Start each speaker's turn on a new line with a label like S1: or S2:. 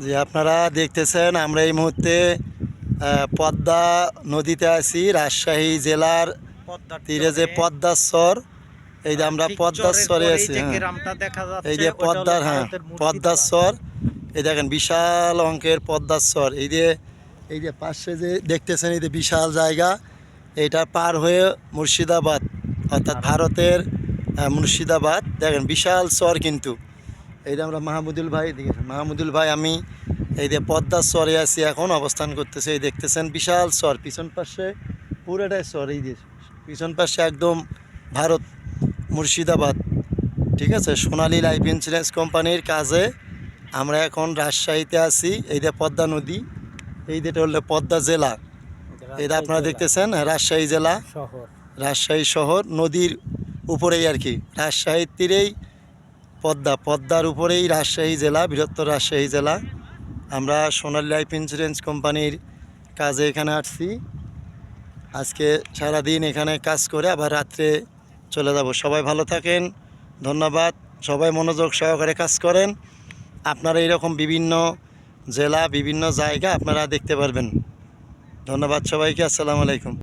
S1: যে আপনারা দেখতেছেন আমরা এই মুহূর্তে পদ্মা নদীতে আছি, রাজশাহী জেলার তীরে যে পদ্মার চর, এই যে আমরা পদ্মার চরে আছি। হ্যাঁ, এই যে পদ্মার, হ্যাঁ পদ্মার চর, এই দেখেন বিশাল অঙ্কের পদ্মার চর। এই যে পাশে যে দেখতেছেন, এই যে বিশাল জায়গা, এইটা পার হয়ে মুর্শিদাবাদ, অর্থাৎ ভারতের মুর্শিদাবাদ। দেখেন বিশাল চর কিন্তু। এই যে আমরা মাহমুদুল ভাই, দেখেছেন মাহমুদুল ভাই, আমি এই যে পদ্মার চরে আছি, এখন অবস্থান করতেছে। এই দেখতেছেন বিশাল চর, পিছন পাশে পুরোটাই চর। এই যে পিছন পাশে একদম ভারত, মুর্শিদাবাদ। ঠিক আছে, সোনালী লাইফ ইন্স্যুরেন্স কোম্পানির কাজে আমরা এখন রাজশাহীতে আছি। এই যে পদ্মা নদী, এই যেটা হলো পদ্মা জেলা, এটা আপনারা দেখতেছেন রাজশাহী জেলা, রাজশাহী শহর, নদীর উপরেই আর কি, রাজশাহীর তীরেই পদ্মার উপরেই রাজশাহী জেলা, বৃহত্তর রাজশাহী জেলা। আমরা সোনালী লাইফ ইন্স্যুরেন্স কোম্পানির কাজে এখানে আসছি। আজকে সারাদিন এখানে কাজ করে আবার রাত্রে চলে যাব। সবাই ভালো থাকেন, ধন্যবাদ। সবাই মনোযোগ সহকারে কাজ করেন। আপনারা এরকম বিভিন্ন জেলা, বিভিন্ন জায়গা আপনারা দেখতে পারবেন। ধন্যবাদ সবাইকে, আসসালামু আলাইকুম।